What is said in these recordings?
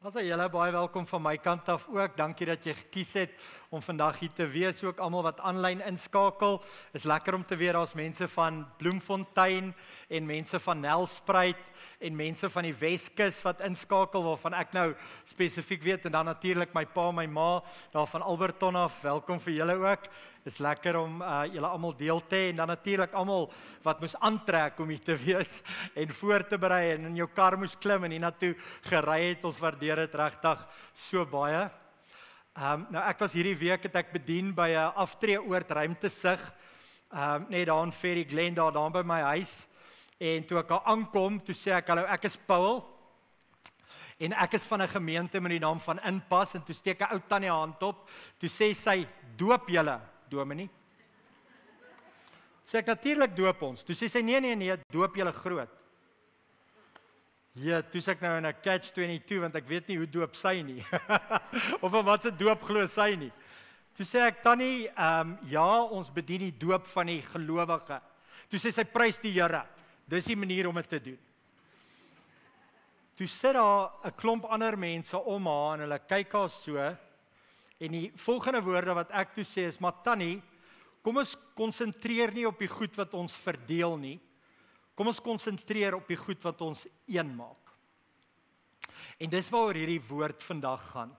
As julle baie welkom van my kant af ook. Dankie dat jy gekies het om vandag hier te wees. Ook almal wat aanlyn inskakel. Is lekker om te weet daar's mense van Bloemfontein en mense van Nelspruit en mense van die Weskus wat inskakel waarvan ek nou spesifiek weet en dan natuurlik my pa en my ma daar van Alberton af. Welkom vir julle ook. Is lekker om julle almal deel te hê en dan natuurlik almal wat moes aantrek om hier te wees en voor te berei en in jou kar moes klim en hiernatoe gery het. Ons waardeer dit regtig so baie. Nou ek was hierdie week het ek bedien by 'n aftreeoord ruimtesig net daar in Ferry Glen daar by my huis en toe ek daar aankom, toe sê ek hallo, ek is Paul en ek is van 'n gemeente met die naam van Inpas en toe steek 'n ou tannie hand op, toe sê sy doop julle Dominee. Sê ek natuurlik doop ons. Toe sê sy nee, doop julle groot. Ja, toe sê ek nou in 'n catch-22 want ek weet nie hoe doop sy nie. of wat se doop glo sy nie. Toe sê ek tannie, ja, ons bedien die doop van die gelowige. Toe sê sy prys die Here. Dis die manier om dit te doen. Toe sit daar 'n klomp ander mense om haar en hulle kyk haar so. En die volgende woorde wat ek toe sê is, maar tannie, kom ons konsentreer nie op die goed wat ons verdeel nie. Kom ons konsentreer op die goed wat ons een maak. En dis waaroor hierdie woord vandag gaan.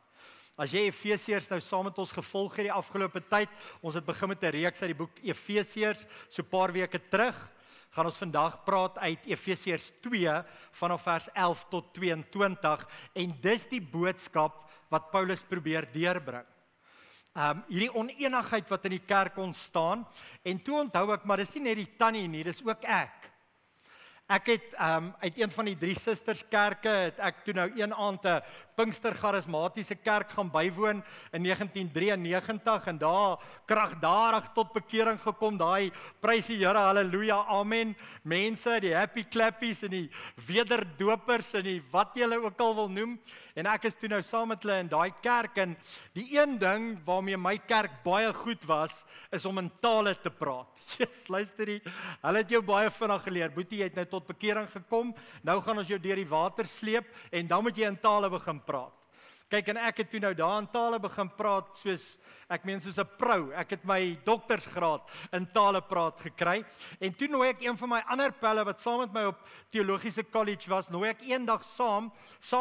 As jy Efesiërs nou saam met ons gevolg het die afgelope tyd, ons het begin met 'n reeks uit die boek Efesiërs, so 'n paar weke terug, gaan ons vandag praat uit Efesiërs 2 vanaf vers 11 tot 22 en dis die boodskap wat Paulus probeer deurbring. Hierdie oneenigheid wat in die kerk ontstaan en toe onthou ek, maar dis nie net die tannie nie, dis ook ek. Ek het uit een van die 3 susterskerke het ek toe nou een aand 'n Pinkster Charismatiese kerk gaan bywoon in 1993 en daar kragtadig tot bekering gekom, daai prys die Here, haleluja, amen, mense, die happy clappies en die wederdopers en die wat jy hulle ook al wil noem, en ek is toe nou saam met hulle in daai kerk en die een ding waarmee my kerk baie goed was, is om in tale te praat. Yes, luister die, hulle het jou baie vinnig geleer, boetie, jy het nou tot bekering gekom, nou gaan ons jou deur die water sleep en dan moet jy in tale begin praat. Kyk, en ek het toe nou daar in tale begin praat, soos 'n pro, ek het my doktersgraad in tale praat gekry, en toe nooi ek een van my ander pelle wat saam met my op teologiese college was, nooi ek eendag saam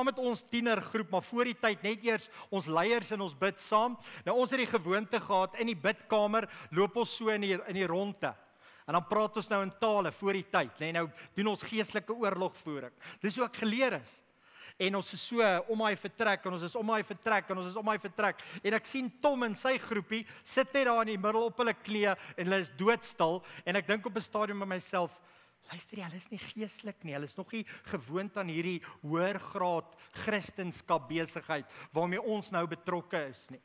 met ons tienergroep, maar voor die tyd net eers ons leiers en ons bid saam. Nou ons het die gewoonte gehad, in die bidkamer loop ons so in die ronde, en dan praat ons nou in tale voor die tyd, nee, nou doen ons geestelike oorlogvoering, dis hoe ek geleer is. En ons is so om hy vertrek, en ons is om hy vertrek, en ons is om hy vertrek. En ek sien Tom en sy groepie, sit net daar in die middel op hulle knieë, en hulle is doodstil, en ek dink op 'n stadium by myself, luister jy, hulle is nie geestelik nie, hulle is nog nie gewoond aan hierdie hoër graad Christendom besigheid, waarmee ons nou betrokke is nie.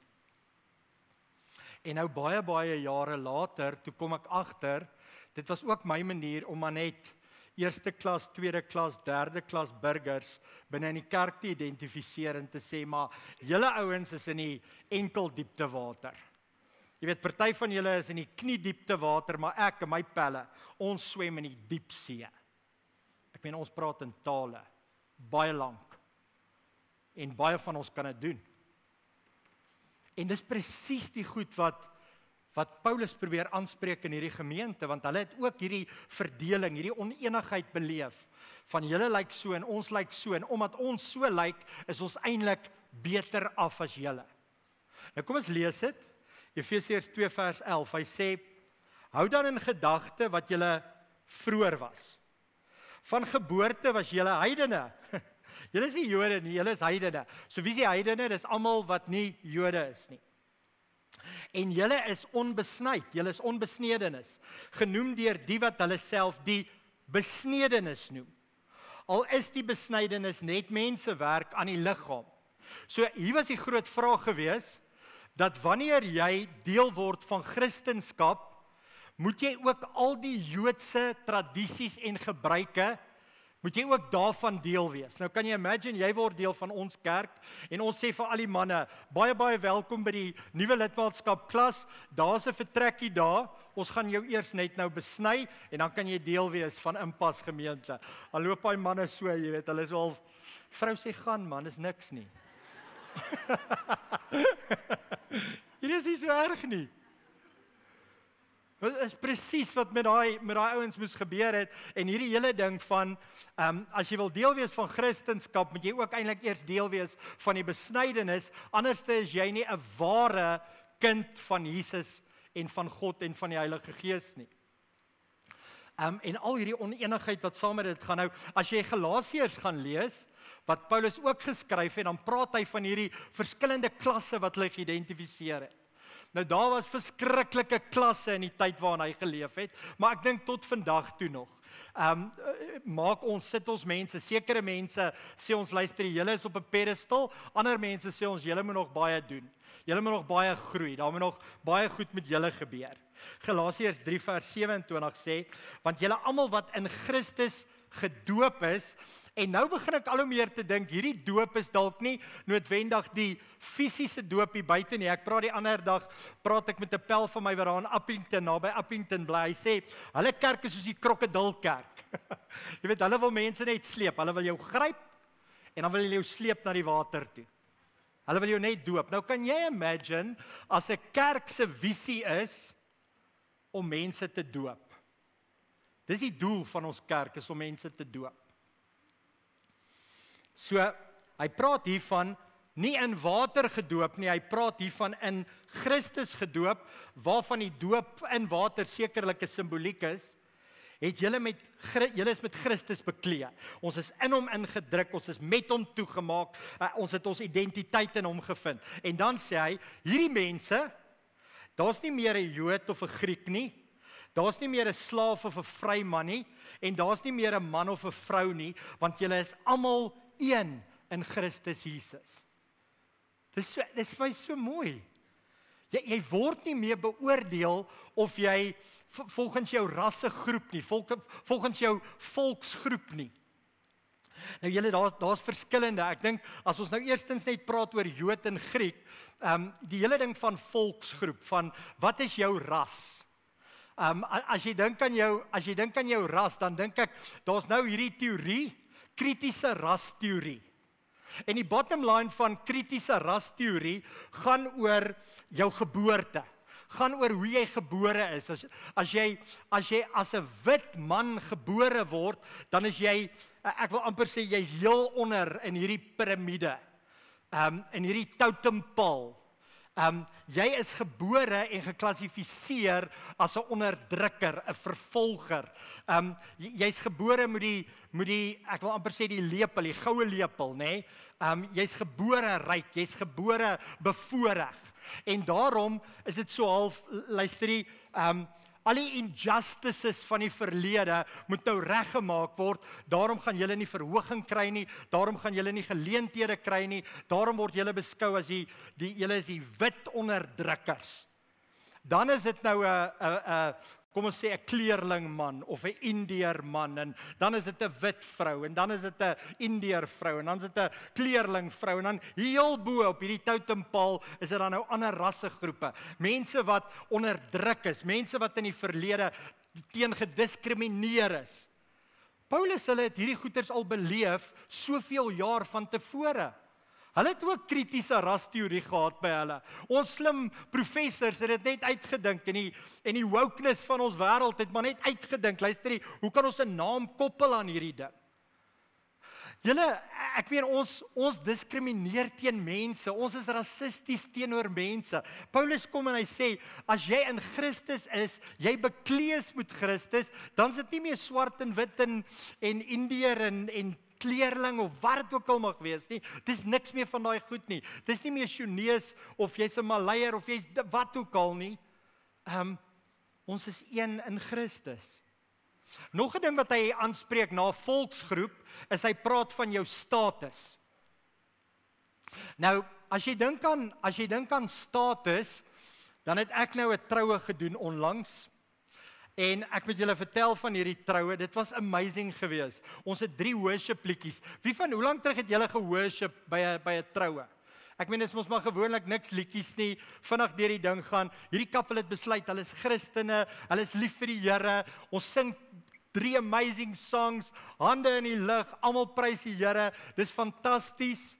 En nou baie jare later, toe kom ek agter, dit was ook my manier om maar net eerste klas, tweede klas, derde klas burgers binne in die kerk te identifiseer en te sê, maar julle ouens is in die enkel diepte water. Jy weet, party van julle is in die knie diepte water, maar ek en my pelle, ons swem in die diep see. Ek meen, ons praat in tale, baie lank, en baie van ons kan dit doen. En dis presies die goed wat Paulus probeer aanspreek in hierdie gemeente, want hulle het ook hierdie verdeling, hierdie oneenigheid beleef, van julle lyk so en ons lyk so, en omdat ons so lyk, is ons eintlik beter af as julle. Nou kom ons lees dit, Efesiërs 2 vers 11, hy sê, hou dan in gedagte wat julle vroeër was. Van geboorte was julle heidene. Julle is nie Jode nie, julle is heidene. So wie is die heidene? Dis almal wat nie Jode is nie. En julle is onbesnyd, julle is onbesnedenis, genoem deur die wat hulle self die besnedenis noem. Al is die besnydenis net mensewerk aan die liggaam. So hier was die groot vraag gewees, dat wanneer jy deel word van Christendom, moet jy ook al die Joodse tradisies en gebruike, moet jy ook daarvan deel wees. Nou kan jy imagine, jy word deel van ons kerk, en ons sê vir al die manne, baie welkom by die nuwe lidmaatskap klas, daar is 'n vertrekkie daar, ons gaan jou eers net nou besny, en dan kan jy deel wees van Inpas gemeente. Al loop hy manne so, jy weet, hulle is al, vrou sê gaan man, is niks nie. Hier is nie so erg nie. Dit is presies wat met daai ouens moes gebeur het, en hierdie hele ding van, as jy wil deel wees van Christendom, moet jy ook eintlik eers deel wees van die besnydenis, anderste is jy nie 'n ware kind van Jesus en van God en van die Heilige Gees nie. En al hierdie oneenigheid wat saam met dit gaan nou, as jy Galasiërs gaan lees, wat Paulus ook geskryf het, dan praat hy van hierdie verskillende klasse wat hulle geïdentifiseer het. Nou daar was verskriklike klasse in die tyd waarin hy geleef het, maar ek dink tot vandag toe nog. Sit ons mense, sekere mense sê ons luister, julle is op 'n pedestal, ander mense sê ons, julle moet nog baie doen. Julle moet nog baie groei, daar moet nog baie goed met julle gebeur. Galasiërs 3 vers 27 sê, want julle almal wat in Christus gedoop is, en nou begin ek al hoe meer te dink, hierdie doop is dalk nie noodwendig die fisiese doop hier buite nie. Ek praat die ander dag, praat ek met 'n pel van my wat daar in Appington, naby Appington bly. Hy sê, hulle kerk is soos die krokodilkerk. Jy weet, hulle wil mense net sleep, hulle wil jou gryp, en dan wil hulle jou sleep na die water toe. Hulle wil jou net doop. Nou kan jy imagine, as 'n kerk se visie is, om mense te doop. Dis die doel van ons kerk, is om mense te doop. So, hy praat hiervan, nie in water gedoop nie, hy praat hiervan in Christus gedoop, waarvan die doop in water sekerlik 'n simboliek is, het julle is met Christus beklee. Ons is in hom ingedruk, ons is met hom toegemaak, ons het ons identiteit in hom gevind. En dan sê hy, hierdie mense, daar's nie meer 'n Jood of 'n Griek nie, daar's nie meer 'n slaaf of 'n vryman nie, en daar's nie meer 'n man of 'n vrou nie, want julle is almal een in Christus Jesus. Dis vir my so mooi. Jy word nie meer beoordeel of jy volgens jou rassegroep nie, volgens jou volksgroep nie. Nou julle, daar's verskillende. Ek dink as ons nou eerstens net praat oor Jood en Griek, die hele ding van volksgroep, van wat is jou ras? As jy dink aan jou ras, dan dink ek, daar's nou hierdie teorie, kritiese rasteorie. En die bottom line van kritiese rasteorie gaan oor jou geboorte, gaan oor hoe jy gebore is. As jy as 'n wit man gebore word, dan is jy, ek wil amper sê, jy's heel onder in hierdie piramide, in hierdie totempaal. Jy is gebore en geklassifiseer as 'n onderdrukker, 'n vervolger. Jy's gebore met die, ek wil amper sê die lepel, die goue lepel, nê? Jy's gebore ryk, jy's gebore bevoorreg. En daarom is dit so half, luister, al die injustices van die verlede moet nou reggemaak word. Daarom gaan julle nie verhoging kry nie, daarom gaan julle nie geleenthede kry nie, daarom word julle beskou as julle is die wit onderdrukkers. Dan is dit nou 'n kom ons sê 'n kleerling man of 'n Indeer man, en dan is dit 'n wit vrou, en dan is dit 'n Indeer vrou, en dan is dit 'n kleerling vrou, en dan heel bo op hierdie totempaal is dit dan nou ander rassegroepe, mense wat onderdruk is, mense wat in die verlede teen gediskrimineer is. Paulus, hulle het hierdie goeters al beleef soveel jaar van tevore. Hulle het ook kritiese rasteorie gehad by hulle. Ons slim professors het dit net uitgedink, en die wokeness van ons wêreld het maar net uitgedink. Luister, hoe kan ons 'n naam koppel aan hierdie ding? Julle, ek weet ons diskrimineer teen mense, ons is rassisties teenoor mense. Paulus kom en hy sê, as jy in Christus is, jy beklees met Christus, dan is dit nie meer swart en wit en Indeer en kleerling of wat dit ook al mag wees nie. Dis niks meer van daai goed nie. Dis nie meer Chinese of jy's 'n Malayer of jy's wat ook al nie. Ons is een in Christus. Nog 'n ding wat hy aanspreek na volksgroep, is hy praat van jou status. Nou, as jy dink aan status, dan het ek nou 'n troue gedoen onlangs. En ek moet julle vertel van hierdie troue, dit was amazing geweest. Ons het 3 worship liedjies. Hoe lank terug het julle geworship by 'n troue? Ek meen, dit is mos maar gewoonlik niks liedjies nie, vinnig deur die ding gaan. Hierdie kappel het besluit, hulle is Christene, hulle is lief vir die Here. Ons sing 3 amazing songs, hande in die lug, almal prys die Here. Dis fantasties.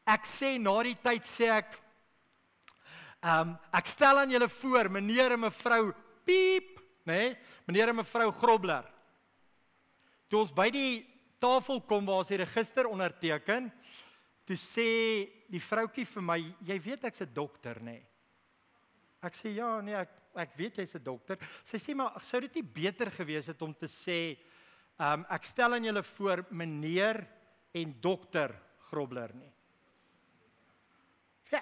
Ek sê na die tyd sê ek ek stel aan julle voor, meneer en mevrou Piep, nee, meneer en mevrou Grobler. Toe ons by die tafel kom waar ons die register onderteken, toe sê die vroukie vir my, jy weet ek's 'n dokter, nê? Ek sê ja, nee, ek weet jy's 'n dokter. Sy sê maar sou dit nie beter gewees het om te sê ek stel aan julle voor meneer en dokter Grobler nie. Ja,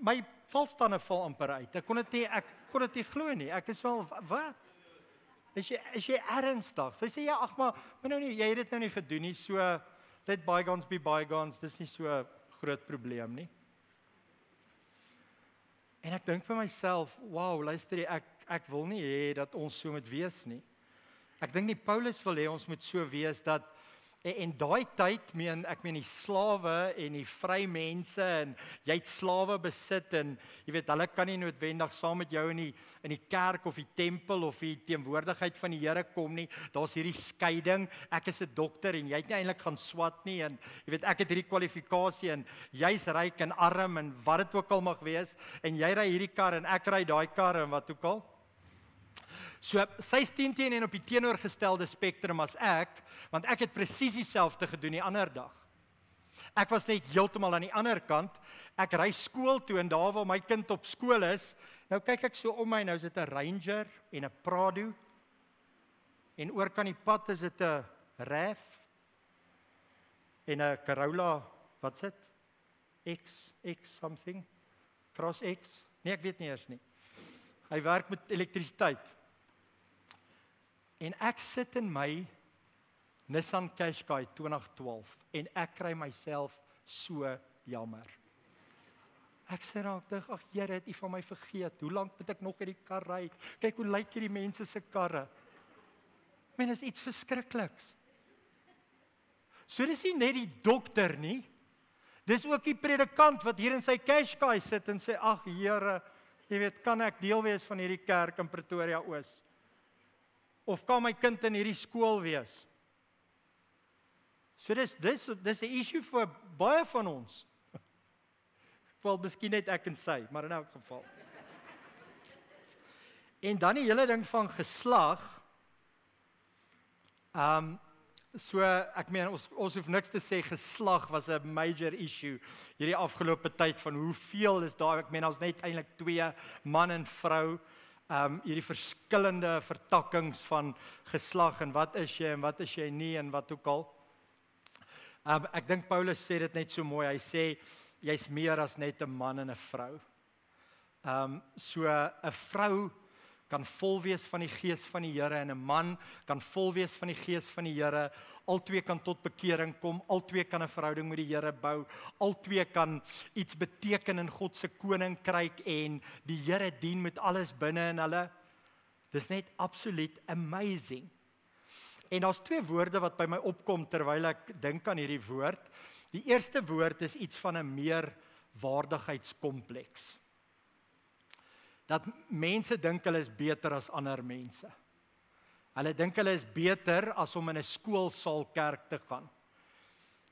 my valstande val amper uit. Ek kon dit nie glo nie. Ek is wel wat? Is jy ernstig? Sy sê ja, ag maar nou nie, jy het dit nou nie gedoen nie, so let bygones be bygones, dis nie so 'n groot probleem nie. En ek dink vir myself, wow, luister jy, ek wil nie hê dat ons so moet wees nie. Ek dink nie Paulus wil hê ons moet so wees dat en daai tyd, ek meen die slawe en die vry mense en jy het slawe besit en jy weet hulle kan nie noodwendig saam met jou in die kerk of die tempel of die teenwoordigheid van die Here kom nie. Daar's hierdie skeiding. Ek is 'n dokter en jy het nie eintlik gaan swat nie en jy weet ek het hierdie kwalifikasie en jy's ryk en arm en wat dit ook al mag wees en jy ry hierdie kar en ek ry daai kar en wat ook al. So sy is teen en op die teenoorgestelde spektrum as ek, want ek het presies dieselfde gedoen die ander dag. Ek was net heeltemal aan die ander kant. Ek ry skool toe en daar waar my kind op skool is, nou kyk ek so om my, nou is dit 'n Ranger en 'n Prado. En oor kan die pad is dit 'n RAV en 'n Corolla, wat's dit? X something, Cross X. Nee, ek weet nie eers nie. Hy werk met elektrisiteit. En ek sit in my Nissan Qashqai 2012 en ek kry myself so jammer. Ek sê raaktig, ag Here, het U van my vergeet. Hoe lank moet ek nog hierdie kar ry? Kyk hoe lyk hierdie mense se karre. Men is iets verskrikliks. So dis nie net die dokter nie. Dis ook die predikant wat hier in sy Qashqai sit en sê, ag Here, jy weet, kan ek deel wees van hierdie kerk in Pretoria Oos? Of kan my kind in hierdie skool wees? So dis 'n issue vir baie van ons. Wel, miskien net ek en sy, maar in elk geval. En dan die hele ding van geslag. So ek meen ons hoef niks te sê, geslag was 'n major issue hierdie afgelope tyd van hoeveel is daar, ek meen ons net eintlik 2 man en vrou, hierdie verskillende vertakkings van geslag en wat is jy nie en wat ook al. Ek dink Paulus sê dit net so mooi, hy sê jy's meer as net 'n man en 'n vrou. So 'n vrou kan vol wees van die gees van die Here en 'n man kan vol wees van die gees van die Here. Albei kan tot bekering kom, albei kan 'n verhouding met die Here bou, albei kan iets beteken in God se koninkryk en die Here dien met alles binne in hulle. Dis net absoluut amazing. En daar's 2 woorde wat by my opkom terwyl ek dink aan hierdie woord. Die eerste woord is iets van 'n meerwaardigheidskompleks. Dat mense dink hulle is beter as ander mense. Hulle dink hulle is beter as om in 'n skoolsaal kerk te gaan.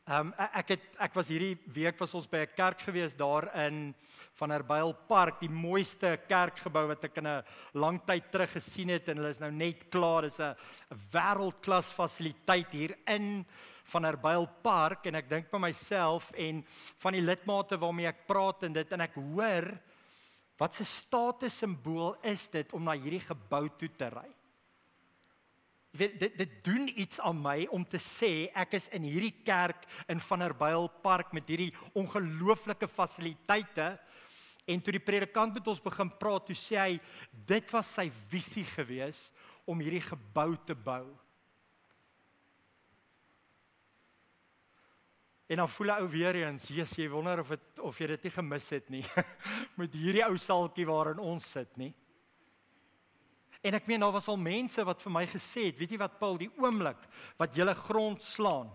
Ek was hierdie week was ons by 'n kerk gewees daar in Van Herbyl Park, die mooiste kerkgebou wat ek in 'n lang tyd terug gesien het en hulle is nou net klaar. Dis 'n wêreldklas fasiliteit hier in Van Herbyl Park en ek dink by myself en van die lidmate waarmee ek praat en ek hoor wat se statussimbool is dit om na hierdie gebou toe te ry? Dit doen iets aan my om te sê ek is in hierdie kerk in Van Herbyl Park met hierdie ongelooflike fasiliteite en toe die predikant met ons begin praat, toe sê hy dit was sy visie gewees om hierdie gebou te bou. En dan voel 'n ou weer eens, Jesus, jy wonder of jy dit nie gemis het nie, met hierdie ou saaltjie waarin ons sit nie. En ek meen, daar was al mense wat vir my gesê het, weet jy wat Paul, die oomblik wat julle grond slaan,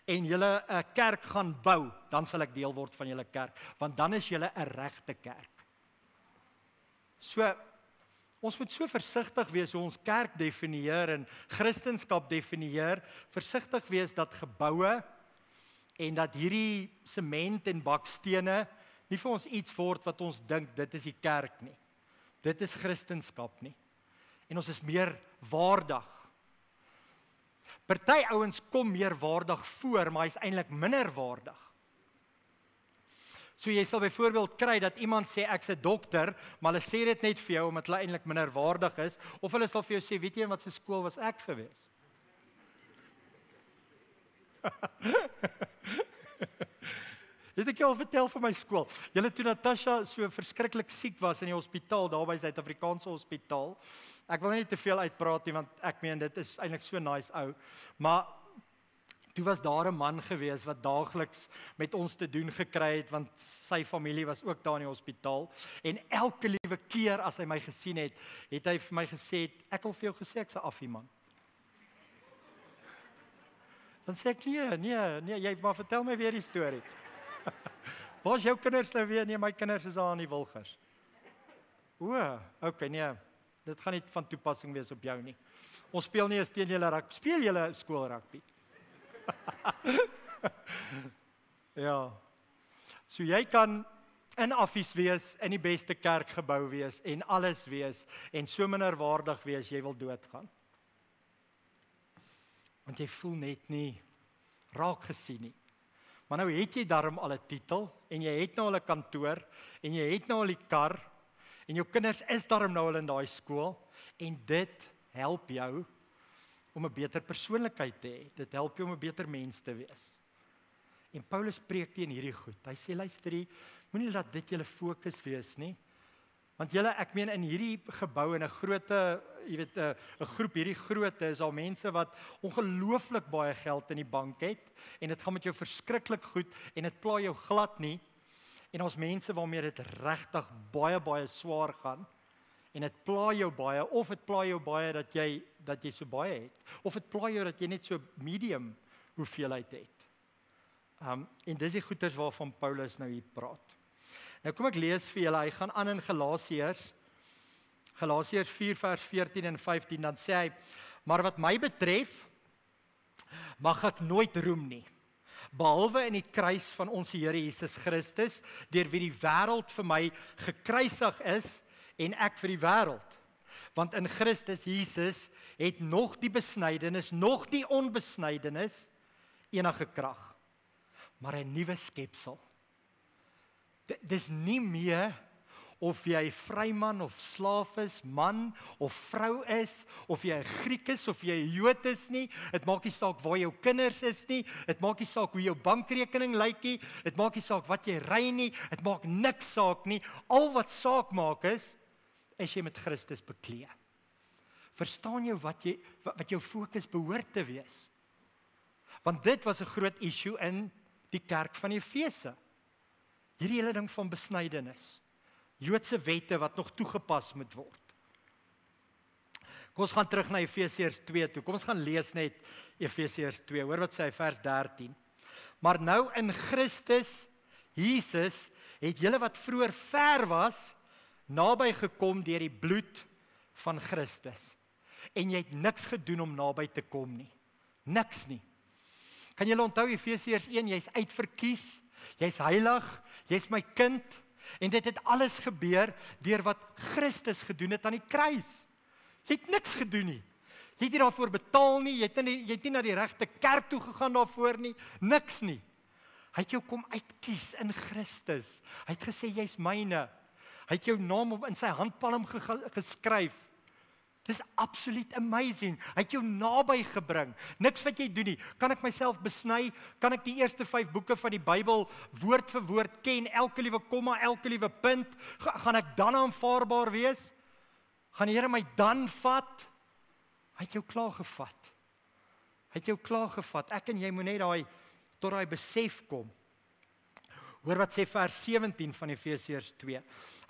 en julle 'n kerk gaan bou, dan sal ek deel word van julle kerk, want dan is julle 'n regte kerk. So, ons moet so versigtig wees hoe ons kerk definieer en Christendom definieer, versigtig wees dat geboue en dat hierdie sement en bakstene nie vir ons iets word wat ons dink dit is die kerk nie. Dit is Christendom nie. En ons is meer waardig. Party ouens kom meer waardig voor, maar hy is eintlik minder waardig. So jy sal byvoorbeeld kry dat iemand sê ek's 'n dokter, maar hulle sê dit net vir jou omdat hulle eintlik minder waardig is, of hulle sal vir jou sê, weet jy wat se skool was ek gewees? Het ek jou al vertel van my skool? Julle toe Natasha so verskriklik siek was in die hospitaal, daar by Suid-Afrikaanse hospitaal. Ek wil nie te veel uitpraat nie, want ek meen dit is eintlik so nice ou. Maar toe was daar 'n man gewees wat daagliks met ons te doen gekry het, want sy familie was ook daar in die hospitaal. En elke liewe keer as hy my gesien het, het hy vir my gesê, ek wil vir jou gesê ek's 'n affie man. Dan sê ek, nee, jy maar vertel my weer die storie. Waar is jou kinders nou weer? Nee, my kinders is daar aan die Wilgers. Okay, nee, dit gaan nie van toepassing wees op jou nie. Ons speel nie eens teen julle rugby. Speel julle skool rugby? Ja. So jy kan in affies wees, in die beste kerkgebou wees, en alles wees, en so minderwaardig wees, jy wil doodgaan. Want jy voel net nie raak gesien nie. Maar nou het jy daarom al 'n titel, en jy het nou al 'n kantoor, en jy het nou al die kar, en jou kinders is daarom nou al in daai skool, en dit help jou om 'n beter persoonlikheid te hê. Dit help jou om 'n beter mens te wees. En Paulus preek teen hierdie goed. Hy sê, luister, moenie laat dit julle fokus wees nie. Want julle, ek meen in hierdie gebou en 'n grootte, jy weet, 'n groep hierdie grootte is al mense wat ongelooflik baie geld in die bank het en dit gaan met jou verskriklik goed en dit pla jou glad nie. En ons mense waarmee dit regtig baie swaar gaan en dit pla jou baie of dit pla jou baie dat jy so baie het of dit pla jou dat jy net so medium hoeveelheid het. En dis die goeters waarvan Paulus nou hier praat. Nou kom ek lees vir julle, hy gaan aan in Galasiërs 4 vers 14 en 15, dan sê hy, maar wat my betref, mag ek nooit roem nie, behalwe in die kruis van ons Here Jesus Christus, deur wie die wêreld vir my gekruisig is, en ek vir die wêreld. Want in Christus Jesus het nog die besnydenis, nog die onbesnydenis, enige krag, maar 'n nuwe skepsel. Dis nie meer of jy vryman of slaaf is, man of vrou is, of jy 'n Griek is, of jy 'n Jood is nie, dit maak nie saak waar jou kinders is nie, dit maak nie saak hoe jou bankrekening lyk nie, dit maak nie saak wat jy ry nie, dit maak niks saak nie, al wat saak maak is jy met Christus bekleed. Verstaan jy wat jou fokus behoort te wees? Want dit was 'n groot issue in die kerk van Efese. Hierdie hele ding van besnydenis. Joodse wette wat nog toegepas moet word. Kom ons gaan terug na Efesiërs 2 toe. Kom ons gaan lees net Efesiërs 2. Hoor wat sê hy vers 13. Maar nou in Christus Jesus het julle wat vroeër ver was, naby gekom deur die bloed van Christus. En jy het niks gedoen om naby te kom nie. Niks nie. Kan julle onthou Efesiërs 1, jy's uitverkies, jy's heilig, jy's my kind, en dit het alles gebeur deur wat Christus gedoen het aan die kruis. Jy het niks gedoen nie. Jy het nie daarvoor betaal nie, jy het nie na die regte kerk toe gegaan daarvoor nie, niks nie. Hy het jou kom uitkies in Christus. Hy het gesê jy's myne. Hy het jou naam op in sy handpalm geskryf. Dis absoluut amazing. Hy het jou naby gebring. Niks wat jy doen nie. Kan ek myself besny? Kan ek die eerste 5 boeke van die Bybel woord vir woord ken? Elke liewe komma, elke liewe punt. Gaan ek dan aanvaarbaar wees? Gaan die Here my dan vat? Hy het jou klaar gevat. Hy het jou klaar gevat. Ek en jy moet net tot daai besef kom. Hoor wat sê vers 17 van Efesiërs 2.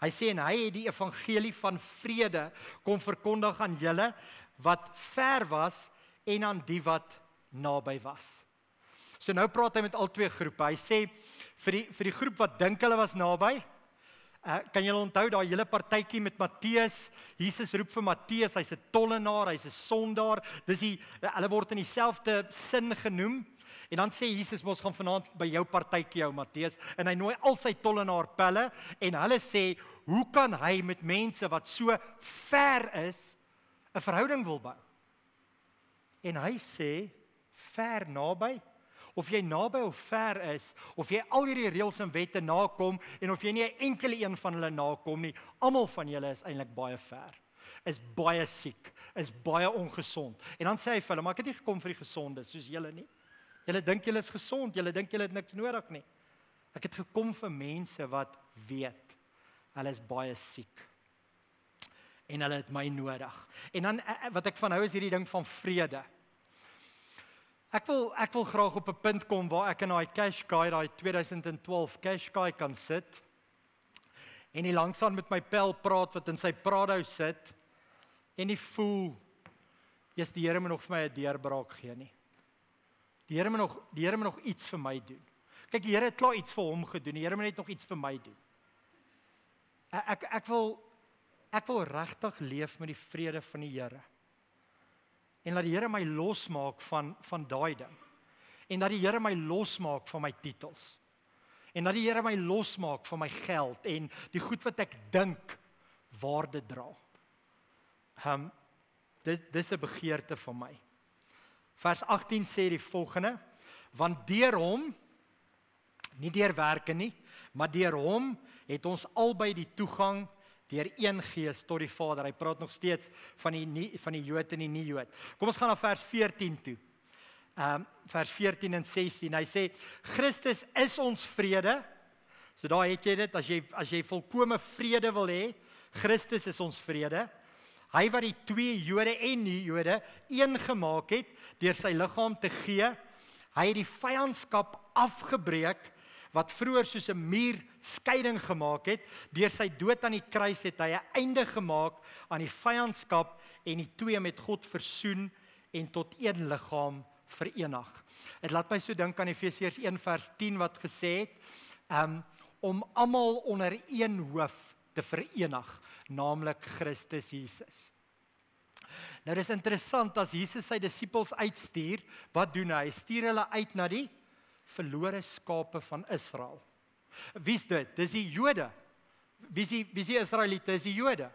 Hy sê, en hy het die evangelie van vrede kom verkondig aan julle wat ver was en aan die wat naby was. So nou praat hy met al twee groepe. Hy sê, vir die groep wat dink hulle was naby, kan julle onthou daai hele partytjie met Matteus, Jesus roep vir Matteus, hy's 'n tollenaar, hy's 'n sondaar, hulle word in dieselfde sin genoem. En dan sê Jesus, ons gaan vanaand by jou partytjie hou, Matteus, en hy nooi al sy tollenaar pelle, en hulle sê, hoe kan hy met mense wat so ver is, 'n verhouding wil bou? En hy sê, ver naby, of jy naby of ver is, of jy al hierdie reëls en wette nakom, en of jy nie 'n enkele een van hulle nakom nie, almal van julle is eintlik baie ver, is baie siek, is baie ongesond. En dan sê hy vir hulle, maar ek het nie gekom vir die gesondes, soos julle nie. Julle dink julle is gesond, julle dink julle het niks nodig nie. Ek het gekom vir mense wat weet, hulle is baie siek. En hulle het my nodig. En dan, wat ek van hou is hierdie ding van vrede. Ek wil graag op 'n punt kom waar ek in daai Qashqai, daai 2012 Qashqai kan sit, en die langsaan met my pel praat, wat in sy Prado sit, en die voel, Jesus, die Here moet nog vir my 'n deurbraak gee nie. Die Here moet nog iets vir my doen. Kyk, die Here het klaar iets vir hom gedoen, die Here moet net nog iets vir my doen. Ek wil regtig leef met die vrede van die Here. En laat die Here my losmaak van daai ding. En dat die Here my losmaak van my titels. En dat die Here my losmaak van my geld en die goed wat ek dink waarde dra. Dis 'n begeerte van my. Vers 18 sê die volgende, want deur hom, nie deur werke nie, maar deur hom het ons albei die toegang deur een gees tot die Vader. Hy praat nog steeds van die Jood en die nie-Jood. Kom ons gaan na vers 14 toe. Vers 14 en 16. Hy sê, Christus is ons vrede. So daar het jy dit, as jy volkome vrede wil hê, Christus is ons vrede. Hy wat die twee Jode en nie-Jode een gemaak het, deur sy liggaam te gee. Hy het die vyandskap afgebreek, wat vroeër soos 'n muur skeiding gemaak het, deur sy dood aan die kruis het hy 'n einde gemaak aan die vyandskap en die twee met God versoen en tot een liggaam verenig. Dit laat my so dink aan Efesiërs 1 vers 10 wat gesê het, om almal onder een hoof te verenig, naamlik Christus Jesus. Nou dis interessant, as Jesus sy disippels uitstuur, wat doen hy? Hy stuur hulle uit na die verlore skape van Israel. Wie's dit? Dis die Jode. Wie's die Israeliete? Dis die Jode.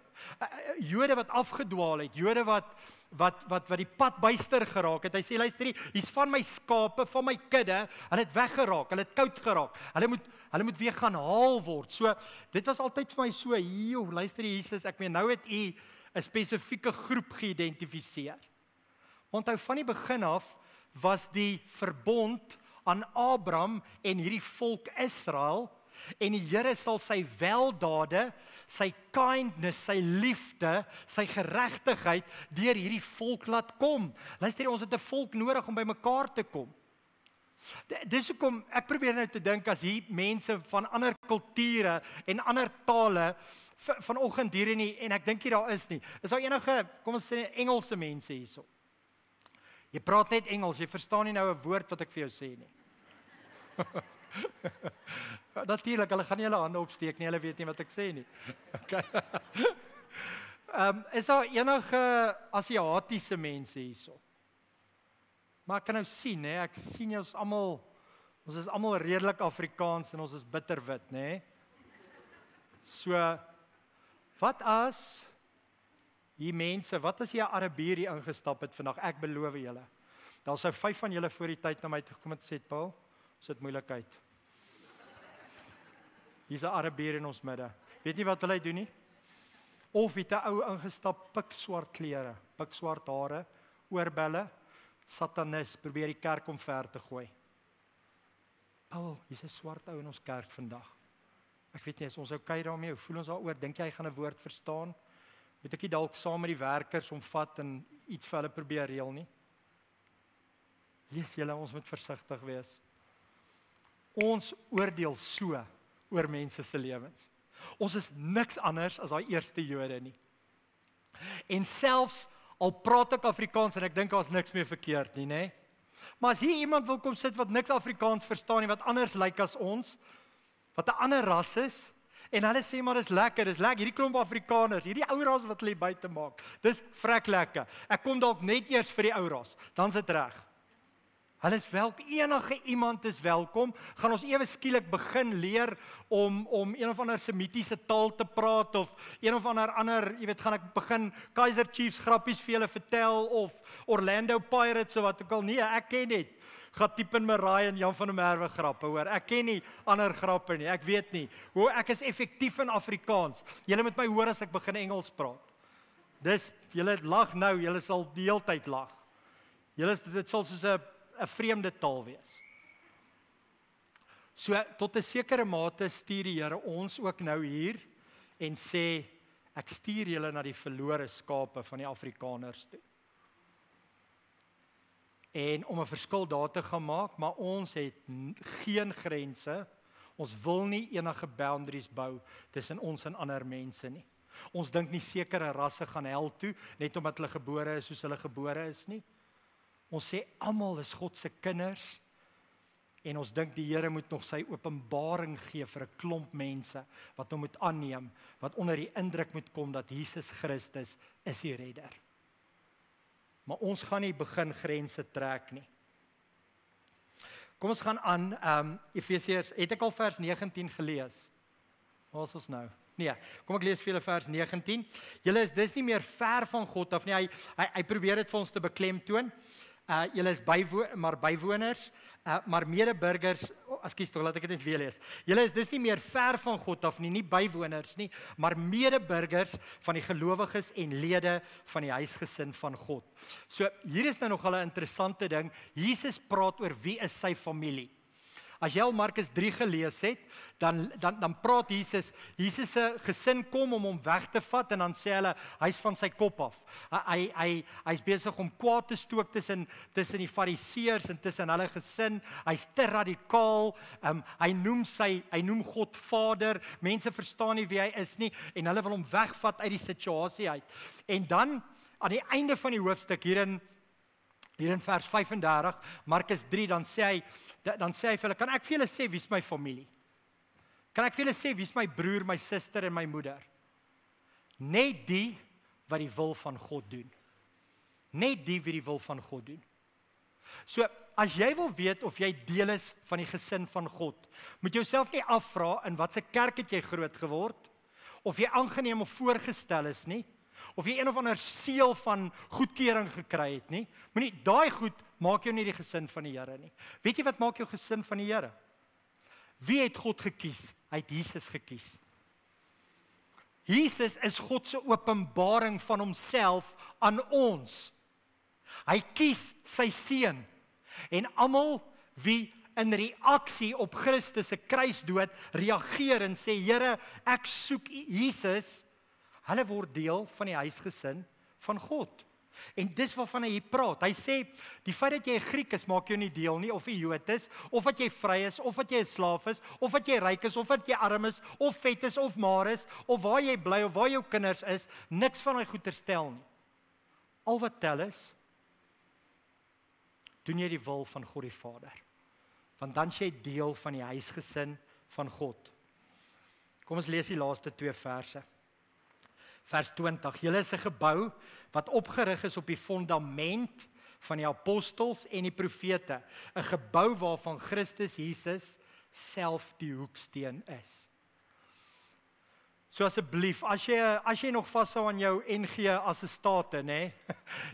Jode wat afgedwaal het, Jode wat die pad byster geraak het. Hy sê, luister hier's van my skape, van my kudde, hulle het weggeraak, hulle het koud geraak. Hulle moet weer gaan haal word. So, dit was altyd vir my so, luister Jesus, ek meen nou het u 'n spesifieke groep geïdentifiseer. Onthou van die begin af was die verbond aan Abraham en hierdie volk Israel, en die Here sal sy weldade, sy kindness, sy liefde, sy geregtigheid deur hierdie volk laat kom. Luister, ons het 'n volk nodig om by mekaar te kom. Dis hoekom ek probeer nou te dink, as hier mense van ander kulture en ander tale vanoggend hier nie, en ek dink nie daar is nie. Is daar enige, kom ons sê, Engelse mense hierso? Jy praat net Engels, jy verstaan nie nou 'n woord wat ek vir jou sê nie. Natuurlik, hulle gaan nie hulle hande opsteek nie, hulle weet nie wat ek sê nie. Okay. Is daar enige Asiatiese mense hierso? Maar ek kan nou sien, ek sien ons is almal redelik Afrikaans en ons is bitterwit, né? So, wat as hier mense, wat as jy 'n Arabier hier ingestap het vandag? Ek beloof julle. Daar sou 5 van julle voor die tyd na my toe gekom en sê, Paul, ons het moeilikheid. Hier's 'n Arabier in ons midde. Weet nie wat hulle doen nie? Of het 'n ou ingestap, pikswart klere, pikswart hare, oorbelle, satanis, probeer die kerk omver te gooi. Paul, hier's 'n swart ou in ons kerk vandag. Ek weet nie, is ons okay daarmee? Hoe voel ons daaroor? Dink jy hy gaan 'n woord verstaan? Moet ek nie dalk saam met die werkers omvat en iets vir hulle probeer reël nie? Lees julle, ons moet versigtig wees. Ons oordeel so oor mense se lewens. Ons is niks anders as daai eerste Jode nie. En selfs al praat ek Afrikaans en ek dink daar's niks meer verkeerd nie, né? Maar as hier iemand wil kom sit wat niks Afrikaans verstaan nie, wat anders lyk as ons, wat 'n ander ras is, en hulle sê maar dis lekker, hierdie klomp Afrikaners, hierdie ou ras wat hulle buite maak, dis vrek lekker. Ek kom dalk net eers vir die ou ras, dan's dit reg. Hulle is enige iemand is welkom. Gaan ons ewe skielik begin leer om een of ander semitiese taal te praat of een of ander, jy weet, gaan ek begin Kaizer Chiefs grappies vir julle vertel of Orlando Pirates of wat ook al. Nee, ek ken net Gatipen Marai en Jan van der Merwe grappe, hoor. Ek ken nie ander grappe nie. Ek weet nie. Hoe ek is effektief in Afrikaans. Julle moet my hoor as ek begin Engels praat. Dis, julle lag nou, julle sal die hele tyd lag. Dit sal soos 'n vreemde taal wees. So, tot 'n sekere mate stuur die Here ons ook nou hier en sê, ek stuur julle na die verlore skape van die Afrikaners toe. En om 'n verskil daar te gaan maak, maar ons het geen grense, ons wil nie enige boundaries bou tussen ons en ander mense nie. Ons dink nie sekere rasse gaan hel toe, net omdat hulle gebore is soos hulle gebore is nie. Ons sê almal is God se kinders en ons dink die Here moet nog sy openbaring gee vir 'n klomp mense wat hom moet aanneem, wat onder die indruk moet kom dat Jesus Christus is die redder. Maar ons gaan nie begin grense trek nie. Kom ons gaan aan Efesiërs, het ek al vers 19 gelees? Waar is ons nou? Nee, kom ek lees vir julle vers 19. Julle is dis nie meer ver van God af nie. Hy probeer dit vir ons te beklemtoon. Julle is bywoners, maar medeburgers, ekskuus tog, laat ek dit net weer lees. Julle is dis nie meer ver van God af nie, nie bywoners nie, maar medeburgers van die gelowiges en lede van die huisgesin van God. So, hier is nou nogal 'n interessante ding. Jesus praat oor wie is sy familie. As jy al Markus 3 gelees het, dan praat Jesus se gesin kom om hom weg te vat en dan sê hulle, hy's van sy kop af. Hy's besig om kwaad te stook tussen die fariseërs en tussen hulle gesin. Hy's te radikaal. Hy noem God Vader. Mense verstaan nie wie hy is nie en hulle wil hom wegvat uit die situasie uit. En dan aan die einde van die hoofstuk hier in vers 35, Markus 3, dan sê hy vir hulle, kan ek vir julle sê wie is my familie? Kan ek vir julle sê wie is my broer, my suster en my moeder? Net die wat die wil van God doen. Net die wat die wil van God doen. So, as jy wil weet of jy deel is van die gesin van God, moet jy jouself nie afvra in watse kerk het jy groot geword, of jy aangeneem of voorgestel is nie, of jy een of ander seël van goedkeuring gekry het nie. Moenie, daai goed maak jou nie die gesin van die Here nie. Weet jy wat maak jou gesin van die Here? Wie het God gekies? Hy het Jesus gekies. Jesus is God se openbaring van homself aan ons. Hy kies sy seun. En almal wie in reaksie op Christus se kruisdood reageer en sê, Here, ek soek Jesus, hulle word deel van die huisgesin van God. En dis waarvan hy hier praat. Hy sê, die feit dat jy 'n Griek is, maak jou nie deel nie, of 'n Jood is, of dat jy vry is, of dat jy 'n slaaf is, of dat jy ryk is, of dat jy arm is, of vet is, of maar is, of waar jy bly, of waar jou kinders is, niks van hy goeie stel nie. Al wat tel is, doen jy die wil van God die Vader. Want dan is jy deel van die huisgesin van God. Kom ons lees die laaste 2 verse. Vers 20, julle is 'n gebou wat opgerig is op die fondament van die apostels en die profete, 'n gebou waarvan Christus Jesus self die hoeksteen is. So asseblief, as jy nog vashou aan jou NG assestate, nê?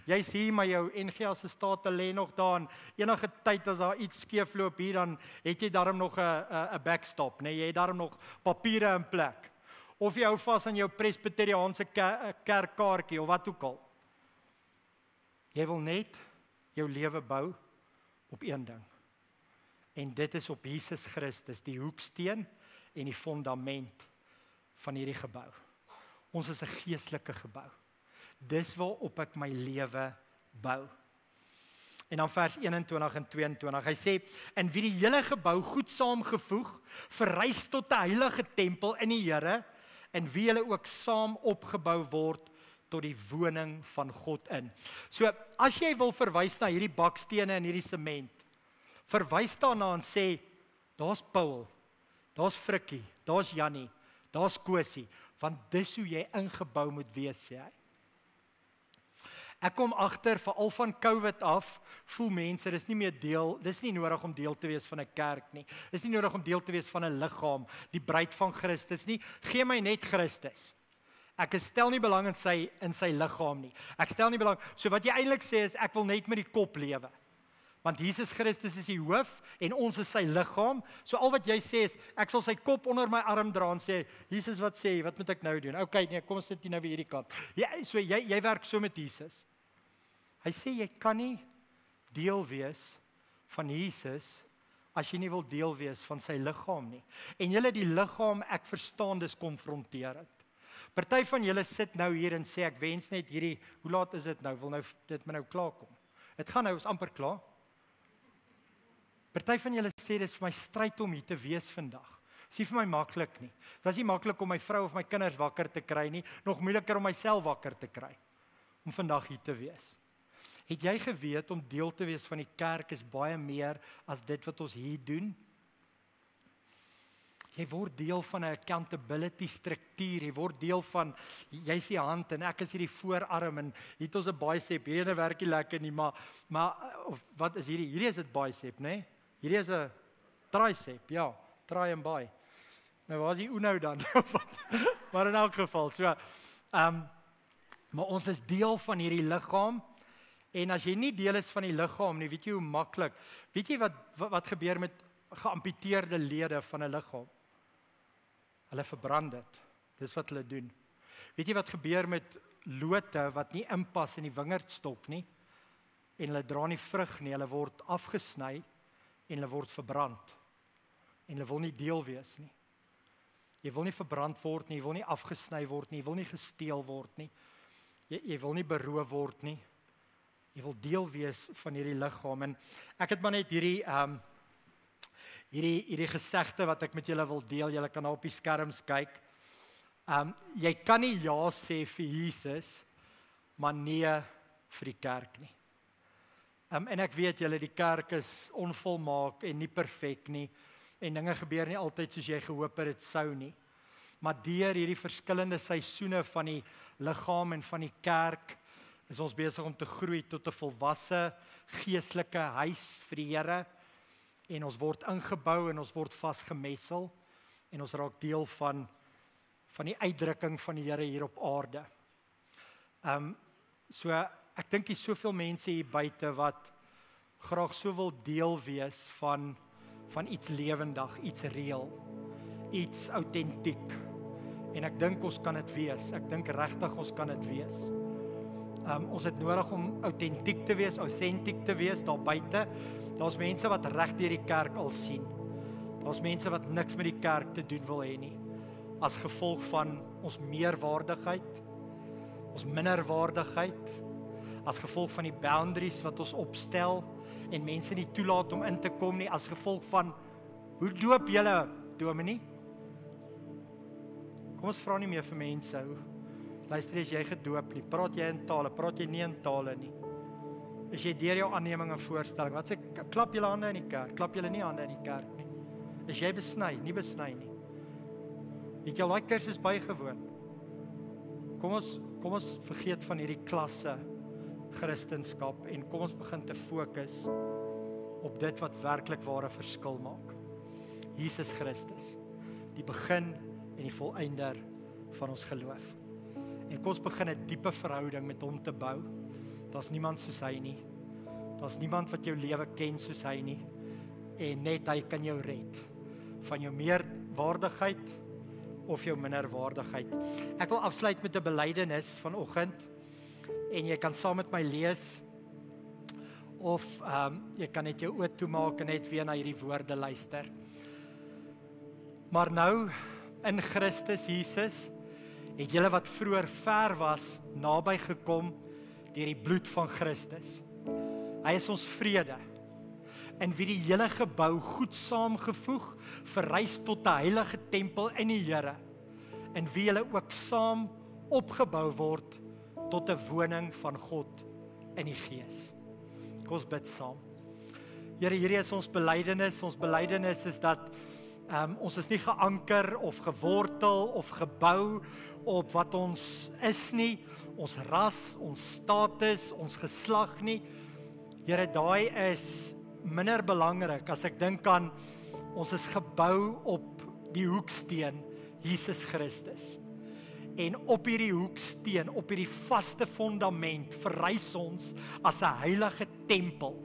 Jy's hier, maar jou NG assestate lê nog daar en enige tyd as daar iets skeefloop hier, dan het jy daarom nog 'n backstop, nê? Jy het daarom nog papiere in plek. Of jy hou vas aan jou presbyteriaanse kerkkaartjie of wat ook al. Jy wil net jou lewe bou op een ding. En dit is op Jesus Christus, die hoeksteen en die fondament van hierdie gebou. Ons is 'n geestelike gebou. Dis waarop ek my lewe bou. En dan vers 21 en 22, hy sê, en wie die hele gebou goed saamgevoeg, verrys tot 'n heilige tempel in die Here, en wie julle ook saam opgebou word tot die woning van God in. So, as jy wil verwys na hierdie bakstene en hierdie sement, verwys daarna en sê, daar's Paul, daar's Frikkie, daar's Jannie, daar's Kosie, want dis hoe jy ingebou moet wees, sê hy. Ek kom agter, veral van COVID af, voel mense, dis nie meer deel, dis nie nodig om deel te wees van 'n kerk nie. Dis nie nodig om deel te wees van 'n liggaam, die bruid van Christus nie. Gee my net Christus. Ek stel nie belang in sy liggaam nie. Ek stel nie belang. So wat jy eintlik sê is, ek wil net met die kop lewe. Want Jesus Christus is die hoof en ons is sy liggaam. So al wat jy sê is, ek sal sy kop onder my arm dra en sê, Jesus, wat sê jy? Wat moet ek nou doen? Okay, nee, kom ons sit hier nou weer hierdie kant. So jy werk so met Jesus. Hy sê jy kan nie deel wees van Jesus as jy nie wil deel wees van sy liggaam nie. En julle die liggaam, ek verstaan dis konfronterend. Party van julle sit nou hier en sê ek wens net hierdie, hoe laat is dit nou? Wil nou dit nou klaar kom. Dit gaan nou is amper klaar. Party van julle sê dis vir my stryd om hier te wees vandag. Dis nie vir my maklik nie. Dit was nie maklik om my vrou of my kinders wakker te kry nie, nog moeiliker om myself wakker te kry om vandag hier te wees. Het jy geweet om deel te wees van die kerk is baie meer as dit wat ons hier doen? Jy word deel van 'n accountability struktuur, jy word deel van, jy is die hand en ek is hierdie voorarm en hier het ons 'n bicep, hierdie werk nie lekker nie, maar of wat is hierdie? Hierdie is dit bicep, né? Hierdie is 'n tricep, ja, try and buy. Nou waar is die Uno dan? Maar in elk geval, so, maar ons is deel van hierdie liggaam, en as jy nie deel is van die liggaam nie, weet jy hoe maklik, weet jy wat gebeur met geamputeerde lede van 'n liggaam? Hulle verbrand dit, dis wat hulle doen. Weet jy wat gebeur met lote wat nie inpas in die wingerdstok nie, en hulle dra nie vrug nie, hulle word afgesny, en hulle word verbrand, en hulle wil nie deel wees nie. Jy wil nie verbrand word nie, jy wil nie afgesny word nie, jy wil nie gesteel word nie, jy wil nie beroof word nie, jy wil deel wees van hierdie liggaam, en ek het maar net hierdie gesegde wat ek met julle wil deel, julle kan nou op die skerms kyk. Jy kan nie ja sê vir Jesus, maar nee vir die kerk nie. En ek weet julle, die kerk is onvolmaak en nie perfek nie, en dinge gebeur nie altyd soos jy gehoop het dit sou nie. Maar deur hierdie verskillende seisoene van die liggaam en van die kerk, is ons besig om te groei tot 'n volwasse geestelike huis vir die Here, en ons word ingebou en ons word vasgemessel, en ons raak deel van die uitdrukking van die Here hier op aarde. So ek dink hier soveel mense hier buite wat graag so wil deel wees van iets lewendig, iets reëel, iets autentiek. En ek dink ons kan dit wees. Ek dink regtig ons kan dit wees. Ons het nodig om autentiek te wees daar buite. Daar's mense wat reg deur die kerk al sien. Daar's mense wat niks met die kerk te doen wil hê nie. As gevolg van ons meerwaardigheid, ons minderwaardigheid, as gevolg van die boundaries wat ons opstel en mense nie toelaat om in te kom nie, as gevolg van, hoe doop julle, dominee? Kom ons vra nie meer vir mense, luister, is jy gedoop nie, praat jy in tale, praat jy nie in tale nie, is jy deur jou aanneming en voorstelling, wat sê, klap julle hande in die kerk, klap julle nie hande in die kerk nie, is jy besny, nie besny nie, het jy al die kursus bygewoon, kom ons vergeet van hierdie klasse Christenskap en kom ons begin te fokus op dit wat werklik ware verskil maak. Jesus Christus, die begin en die volëinder van ons geloof. En kom ons begin 'n diepe verhouding met hom te bou. Daar's niemand soos hy nie. Daar's niemand wat jou lewe ken soos hy nie. En net hy kan jou red van jou meerwaardigheid of jou minderwaardigheid. Ek wil afsluit met 'n belydenis vanoggend. En jy kan saam met my lees, of jy kan net jou oë toemaak en net weer na hierdie woorde luister. Maar nou, in Christus Jesus, het julle wat vroeër ver was, naby gekom deur die bloed van Christus. Hy is ons vrede, in wie die hele gebou goed saamgevoeg, verrys tot 'n heilige tempel in die Here, in wie julle ook saam opgebou word tot 'n woning van God in die Gees. Kom ons bid saam. Here, hierdie is ons belydenis. Ons belydenis is dat Ons is nie geanker of gewortel of gebou op wat ons is nie, ons ras, ons status, ons geslag nie. Here, daai is minder belangrik as ek dink aan ons is gebou op die hoeksteen, Jesus Christus. En op hierdie hoeksteen, op hierdie vaste fundament, verrys ons as 'n heilige tempel,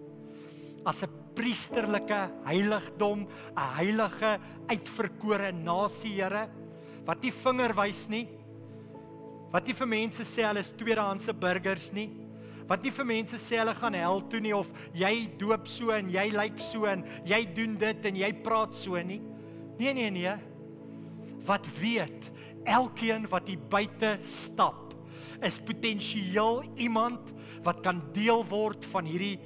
as 'n priesterlike heiligdom, 'n heilige uitverkore nasie, Here, wat nie vinger wys nie, wat nie vir mense sê hulle is tweedehandse burgers nie, wat nie vir mense sê hulle gaan hel toe nie, of jy doop so en jy lyk so en jy doen dit en jy praat so nie. Nee. Wat weet, elkeen wat hier buite stap, is potensieel iemand wat kan deel word van hierdie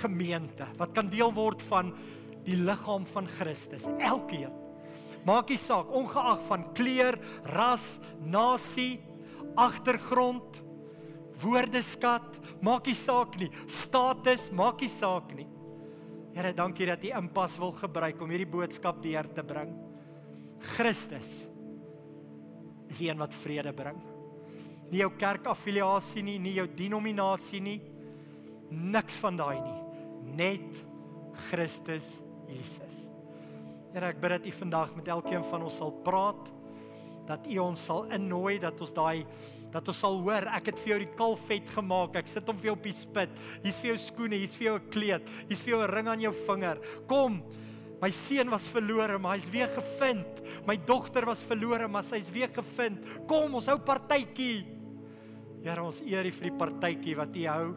gemeente, wat kan deel word van die liggaam van Christus. Elkeen. Maak nie saak, ongeag van kleur, ras, nasie, agtergrond, woordeskat, maak nie saak nie, status, maak nie saak nie. Here, dankie dat U inpas wil gebruik om hierdie boodskap deur te bring. Christus is die een wat vrede bring. Nie jou kerkaffiliasie nie, nie jou denominasie nie, niks van daai nie. Net Christus Jesus. Here, ek bid dat U vandag met elkeen van ons sal praat, dat U ons sal innooi, dat ons sal hoor, ek het vir jou die kalfvet gemaak, ek sit hom vir jou op die spit, hier's vir jou skoene, hier's vir jou 'n kleed, hier's vir jou 'n ring aan jou vinger. Kom, my seun was verlore, maar hy's weer gevind. My dogter was verlore, maar sy's weer gevind. Kom, ons hou partytjie. Here, ons eer U vir die partytjie wat U hou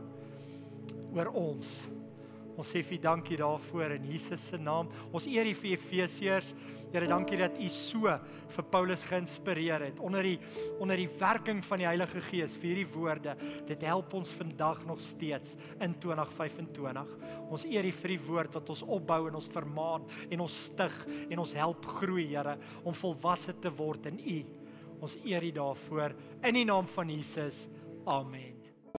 oor ons. Ons sê vir U dankie daarvoor in Jesus se naam. Ons eer U vir Efesiërs. Here, dankie dat U so vir Paulus geïnspireer het onder die werking van die Heilige Gees vir hierdie woorde. Dit help ons vandag nog steeds in 2025. Ons eer U vir die woord wat ons opbou en ons vermaan en ons stig en ons help groei, Here, om volwasse te word in U. Ons eer U daarvoor in die naam van Jesus. Amen.